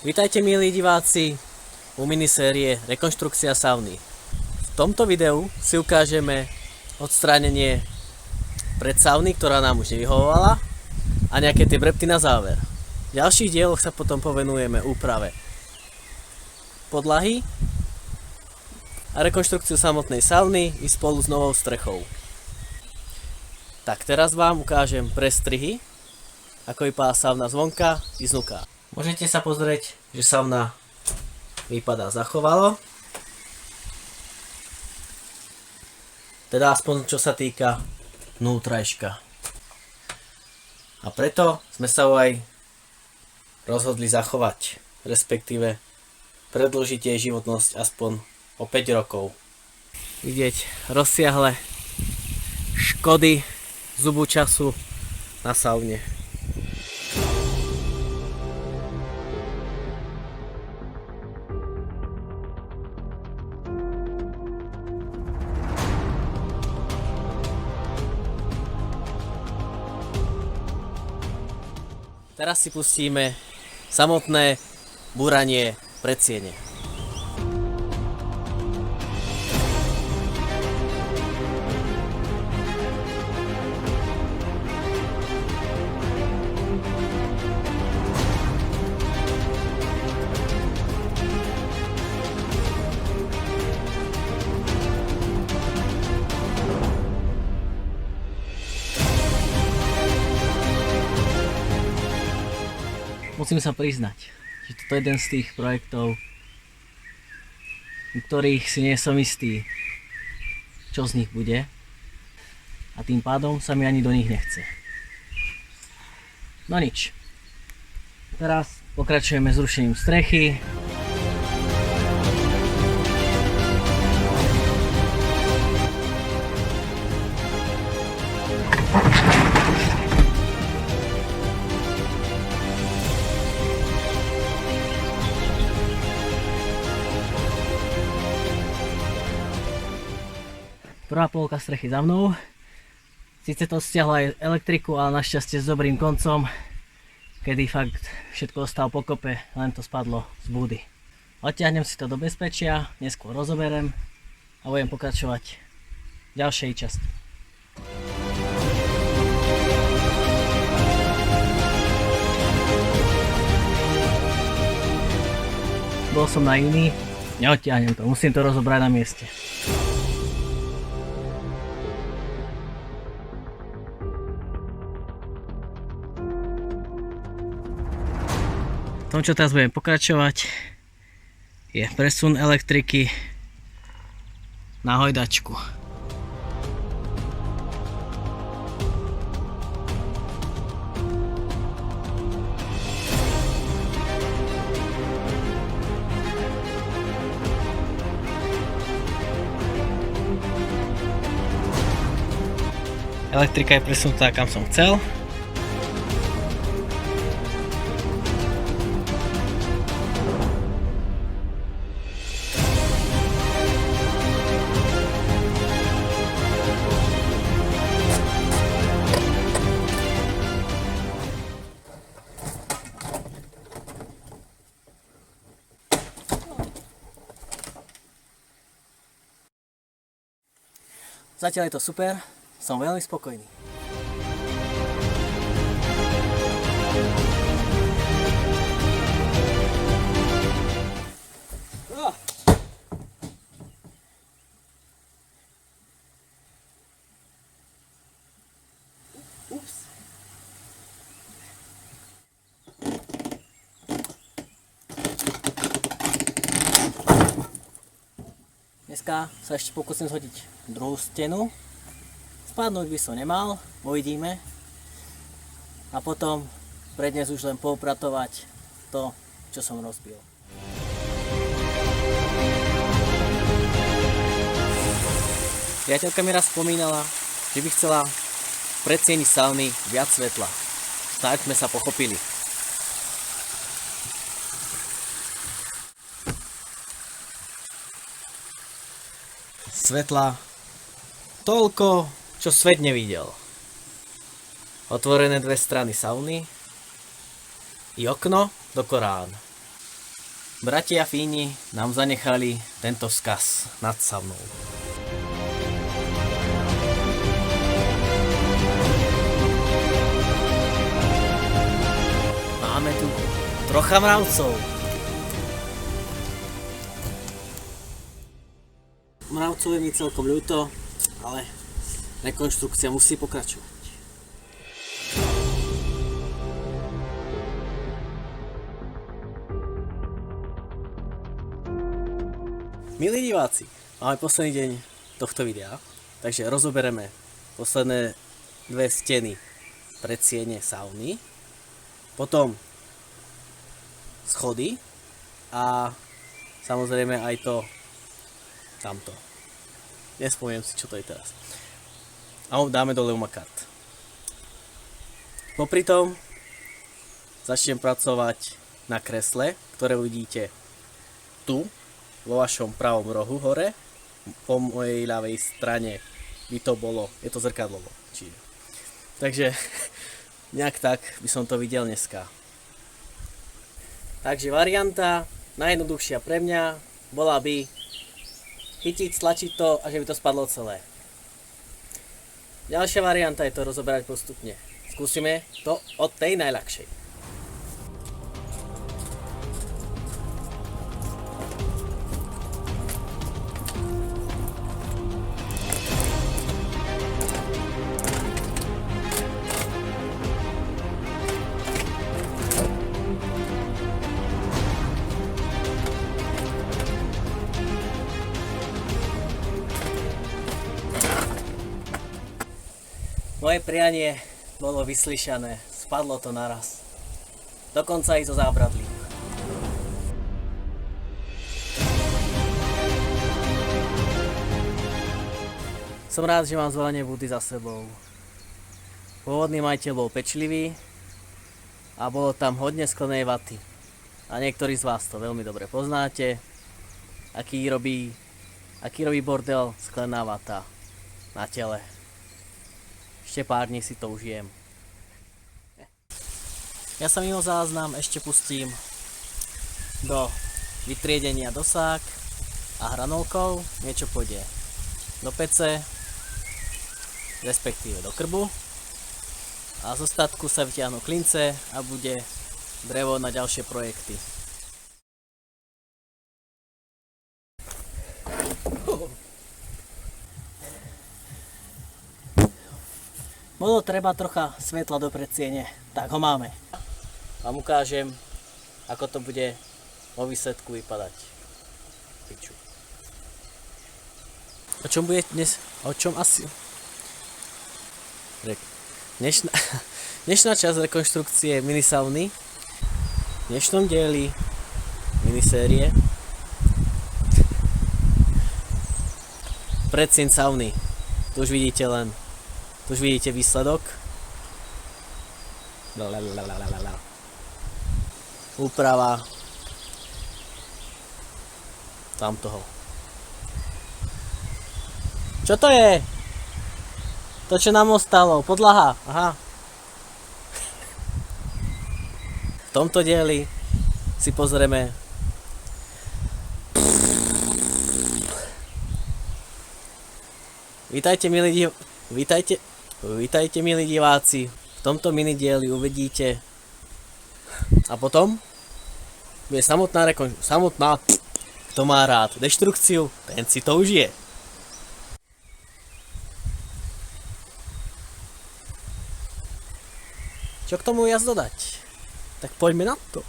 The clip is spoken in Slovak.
Vítajte milí diváci u minisérie Rekonštrukcia sauny. V tomto videu si ukážeme odstránenie pred sauny, ktorá nám už nevyhovovala a nejaké tie brepty na záver. V ďalších dieloch sa potom povenujeme úprave podlahy a rekonštrukciu samotnej sauny i spolu s novou strechou. Tak teraz vám ukážem prestrihy, ako vypadá sauna zvonka i znúka. Môžete sa pozrieť, že sauna vypadá zachovalo. Teda aspoň čo sa týka vnútrajška. A preto sme sa ho aj rozhodli zachovať, respektíve predĺžiť jej životnosť aspoň o 5 rokov. Vidieť rozsiahle škody zubu času na saune. Teraz si pustíme samotné búranie predsiene. Musím sa priznať, že toto je jeden z tých projektov, u ktorých si nie som istý, čo z nich bude, a tým pádom sa mi ani do nich nechce. No nič. Teraz pokračujeme s rušením strechy. Prvá polka strechy za mnou. Sice to stiahlo aj elektriku, ale našťastie s dobrým koncom, kedy fakt všetko ostalo pokope, len to spadlo z búdy. Odtiahnem si to do bezpečia, neskôr rozoberem a budem pokračovať v ďalšej časti. Bol som na iný, neodtiahnem to, musím to rozobrať na mieste. V tom, čo teraz budem pokračovať, je presun elektriky na hojdačku. Elektrika je presunutá kam som chcel. Zatiaľ je to super, som veľmi spokojný. Ups. Dneska sa ešte pokúsim zhodiť druhú stenu. Spadnúť by som nemal, uvidíme. A potom pre dnes už len poupratovať to, čo som rozbil. Priateľka mi raz spomínala, že by chcela v predsieni sauny viac svetla. Snáď sme sa pochopili. Svetla toľko, čo svet nevidel. Otvorené dve strany sauny i okno do Korán. Bratia Fíni nám zanechali tento vzkaz nad savnou. Máme tu trocha mravcov. Mravcov je mi celkom ľúto, ale rekonštrukcia musí pokračovať. Milí diváci, máme posledný deň tohto videa, takže rozoberieme posledné dve steny predsiene sauny, potom schody a samozrejme aj to tamto. Nespomínam si, čo to je teraz. A dáme dole umakart. Popri tom začnem pracovať na kresle, ktoré uvidíte tu, vo vašom pravom rohu hore. Po mojej ľavej strane by to bolo, je to zrkadlovo. Takže nejak tak by som to videl dneska. Takže varianta najjednoduchšia pre mňa bola by chytiť, stlačiť to a že by to spadlo celé. Ďalšia varianta je to rozoberať postupne. Skúsime to od tej najľahšej. Moje prianie bolo vyslyšané, spadlo to naraz. Dokonca i zo zábradlí. Som rád, že mám zvolenie Budy za sebou. Pôvodný majiteľ bol pečlivý a bolo tam hodne sklenej vaty. A niektorí z vás to veľmi dobre poznáte, aký robí bordel sklená vata na tele. Ešte pár dní si to užijem. Ja sa mimo záznam ešte pustím do vytriedenia dosák a hranolkov. Niečo pôjde do pece, respektíve do krbu. A z ostatku sa vyťahnú klince a bude drevo na ďalšie projekty. Bolo treba trocha svetla do predsiene, tak ho máme. Vám ukážem, ako to bude vo výsledku vypadať. Piču. O čom bude dnes? O čom asi? Dnešná časť rekonštrukcie minisauny. V dnešnom dieli minisérie predsien sauny. Tu už vidíte výsledok. Úprava tamtoho. Čo to je? To, čo nám ostalo? Podlaha. Aha. V tomto dieli si pozrieme Vítajte milí diváci, v tomto minidieli uvidíte a potom bude samotná, kto má rád deštrukciu, ten si to užije. Čo k tomu viac dodať? Tak poďme na to.